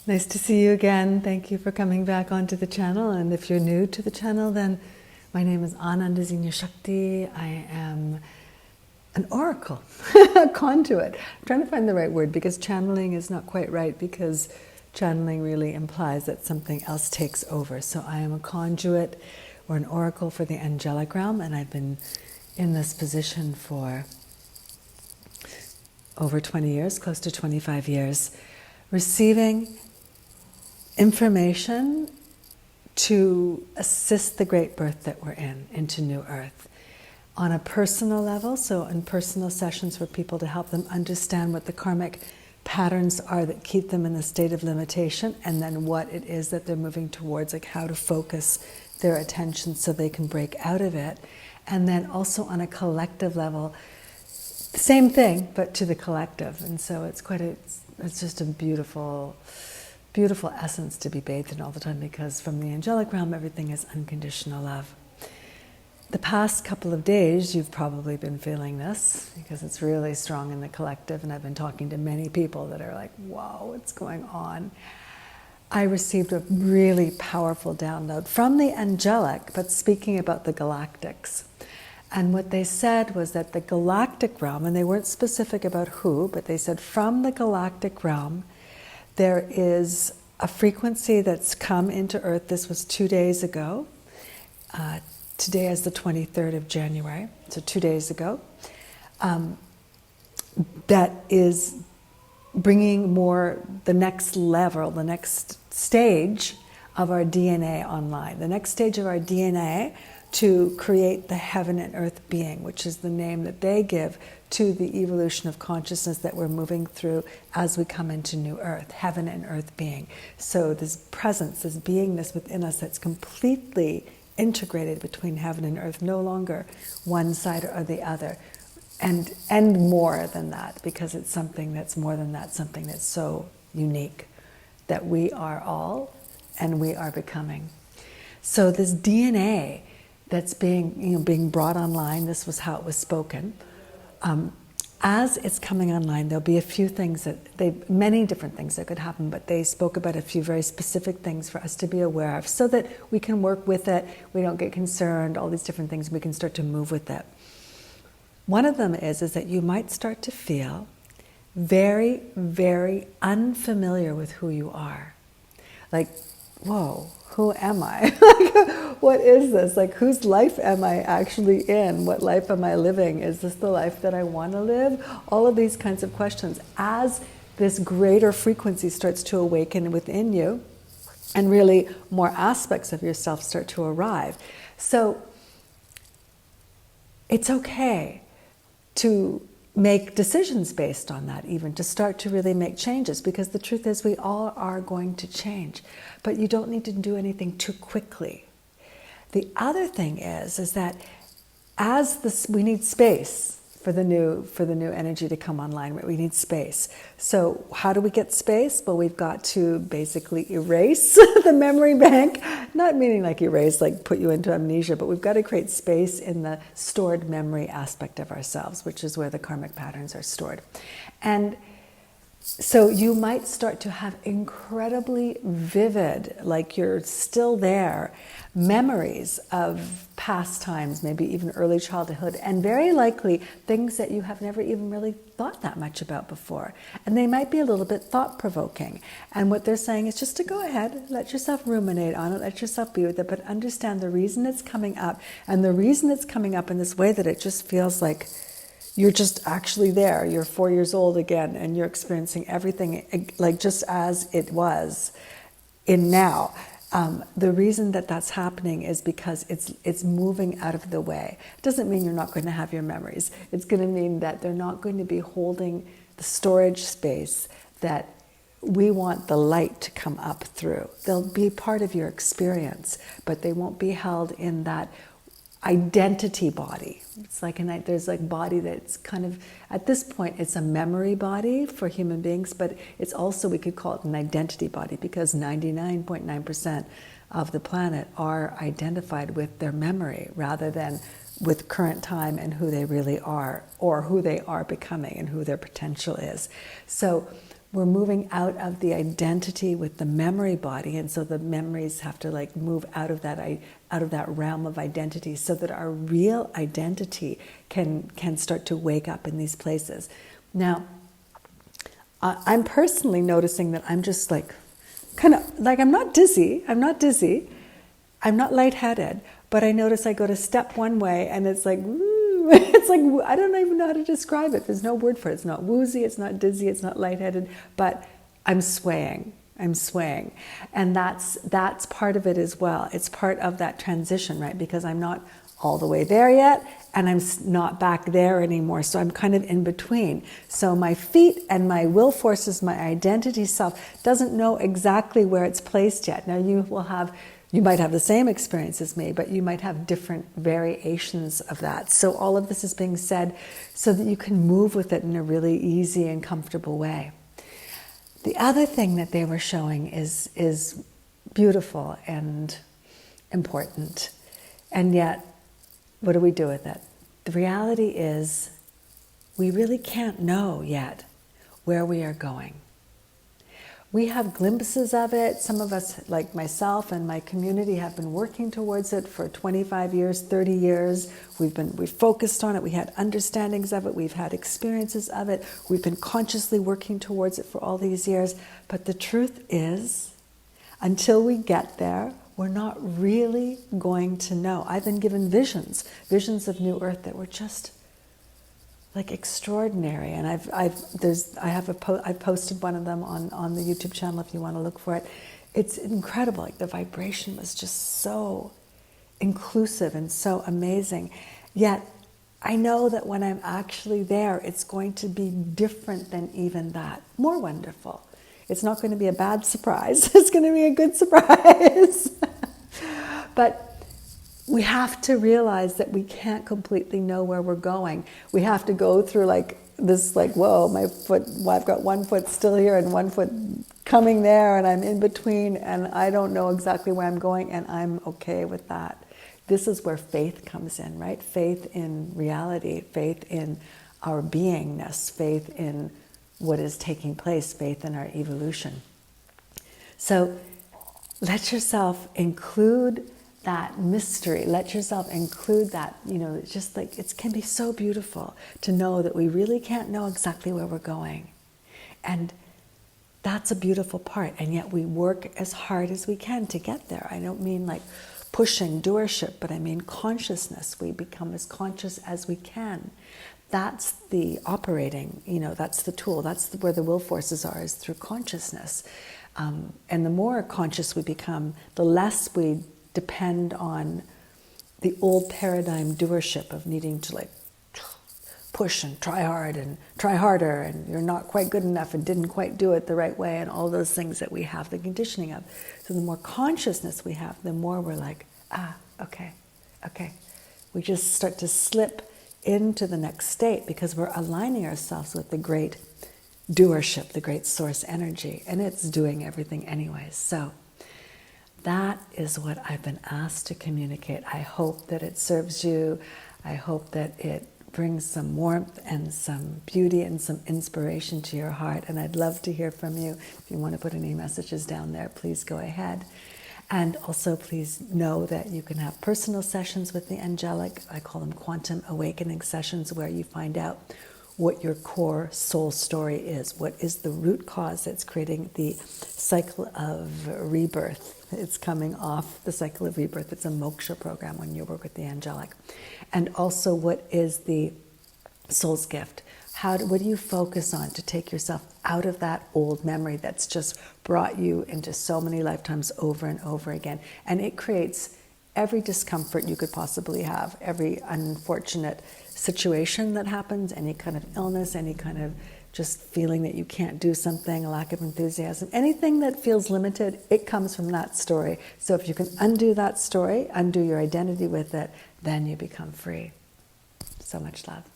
Nice to see you again. Thank you for coming back onto the channel. And if you're new to the channel, then my name is Ananda Shakti. I am an oracle, a conduit. I'm trying to find the right word because channeling is not quite right, because channeling really implies that something else takes over. So I am a conduit or an oracle for the angelic realm, and I've been in this position for over 20 years, close to 25 years, receiving information to assist the great birth that we're in, into New Earth. On a personal level, so in personal sessions for people to help them understand what the karmic patterns are that keep them in a state of limitation, and then what it is that they're moving towards, like how to focus their attention so they can break out of it. And then also on a collective level, same thing, but to the collective. And so it's just a beautiful essence to be bathed in all the time, because from the angelic realm, everything is unconditional love. The past couple of days, you've probably been feeling this because it's really strong in the collective, and I've been talking to many people that are like, wow, what's going on? I received a really powerful download from the angelic, but speaking about the galactics. And what they said was that the galactic realm, and they weren't specific about who, but they said from the galactic realm, there is a frequency that's come into Earth. This was 2 days ago. Today is the 23rd of January, so 2 days ago. That is bringing more the next level, the next stage of our DNA online. The next stage of our DNA to create the heaven and earth being, which is the name that they give to the evolution of consciousness that we're moving through as we come into New Earth, heaven and earth being. So this presence, this beingness within us that's completely integrated between heaven and earth, no longer one side or the other, and more than that, because it's something that's more than that, something that's so unique, that we are all and we are becoming. So this DNA that's being brought online, this was how it was spoken. As it's coming online, there'll be a few things many different things that could happen, but they spoke about a few very specific things for us to be aware of so that we can work with it, we don't get concerned, all these different things, we can start to move with it. One of them is that you might start to feel very, very unfamiliar with who you are. Like, whoa, who am I? Like, what is this? Like, whose life am I actually in? What life am I living? Is this the life that I want to live? All of these kinds of questions. As this greater frequency starts to awaken within you, and really more aspects of yourself start to arrive. So it's okay to make decisions based on that, even to start to really make changes, because the truth is we all are going to change, but you don't need to do anything too quickly. The other thing is that we need space for the new energy to come online. We need space. So how do we get space? Well, we've got to basically erase the memory bank, not meaning like erase, like put you into amnesia, but we've got to create space in the stored memory aspect of ourselves, which is where the karmic patterns are stored. And so you might start to have incredibly vivid, like you're still there, memories of past times, maybe even early childhood, and very likely things that you have never even really thought that much about before. And they might be a little bit thought-provoking. And what they're saying is just to go ahead, let yourself ruminate on it, let yourself be with it, but understand the reason it's coming up, and the reason it's coming up in this way that it just feels like you're just actually there. You're 4 years old again, and you're experiencing everything like just as it was in now. The reason that that's happening is because it's moving out of the way. It doesn't mean you're not going to have your memories. It's going to mean that they're not going to be holding the storage space that we want the light to come up through. They'll be part of your experience, but they won't be held in that identity body. It's like there's like body that's kind of, at this point, it's a memory body for human beings, but it's also, we could call it an identity body, because 99.9% of the planet are identified with their memory rather than with current time and who they really are, or who they are becoming and who their potential is. So we're moving out of the identity with the memory body, and so the memories have to like move out of that realm of identity, so that our real identity can start to wake up in these places. Now, I'm personally noticing that I'm just like kind of like I'm not dizzy, I'm not lightheaded, but I notice I go to step one way and it's like woo, it's like I don't even know how to describe it. There's no word for it. It's not woozy, it's not dizzy, it's not lightheaded, but I'm swaying. And that's part of it as well. It's part of that transition, right? Because I'm not all the way there yet, and I'm not back there anymore. So I'm kind of in between. So my feet and my will forces, my identity self, doesn't know exactly where it's placed yet. Now you might have the same experience as me, but you might have different variations of that. So all of this is being said so that you can move with it in a really easy and comfortable way. The other thing that they were showing is beautiful and important, and yet, what do we do with it? The reality is, we really can't know yet where we are going. We have glimpses of it. Some of us, like myself and my community, have been working towards it for 25 years, 30 years. We've focused on it. We had understandings of it. We've had experiences of it. We've been consciously working towards it for all these years. But the truth is, until we get there, we're not really going to know. I've been given visions of New Earth that were just like extraordinary, and I've posted one of them on the YouTube channel if you want to look for it. It's incredible. Like the vibration was just so inclusive and so amazing. Yet I know that when I'm actually there, it's going to be different than even that. More wonderful. It's not going to be a bad surprise. It's going to be a good surprise. But we have to realize that we can't completely know where we're going. We have to go through like this, like, whoa, I've got one foot still here and one foot coming there, and I'm in between, and I don't know exactly where I'm going, and I'm okay with that. This is where faith comes in, right? Faith in reality, faith in our beingness, faith in what is taking place, faith in our evolution. So let yourself include that mystery. Let yourself include that, just like it can be so beautiful to know that we really can't know exactly where we're going. And that's a beautiful part. And yet we work as hard as we can to get there. I don't mean like pushing doership, but I mean consciousness. We become as conscious as we can. That's the operating, that's the tool. That's where the will forces are, is through consciousness. And the more conscious we become, the less we depend on the old paradigm doership of needing to like push and try hard and try harder, and you're not quite good enough and didn't quite do it the right way, and all those things that we have the conditioning of. So the more consciousness we have, the more we're like, okay. We just start to slip into the next state because we're aligning ourselves with the great doership, the great source energy, and it's doing everything anyways. So that is what I've been asked to communicate. I hope that it serves you. I hope that it brings some warmth and some beauty and some inspiration to your heart. And I'd love to hear from you. If you want to put any messages down there, please go ahead. And also please know that you can have personal sessions with the Angelic. I call them quantum awakening sessions, where you find out what your core soul story is. What is the root cause that's creating the cycle of rebirth? It's coming off the cycle of rebirth. It's a moksha program when you work with the Angelic. And also, what is the soul's gift? What do you focus on to take yourself out of that old memory that's just brought you into so many lifetimes over and over again? And it creates every discomfort you could possibly have, every unfortunate situation that happens, any kind of illness, any kind of just feeling that you can't do something, a lack of enthusiasm, anything that feels limited, it comes from that story. So if you can undo that story, undo your identity with it, then you become free. So much love.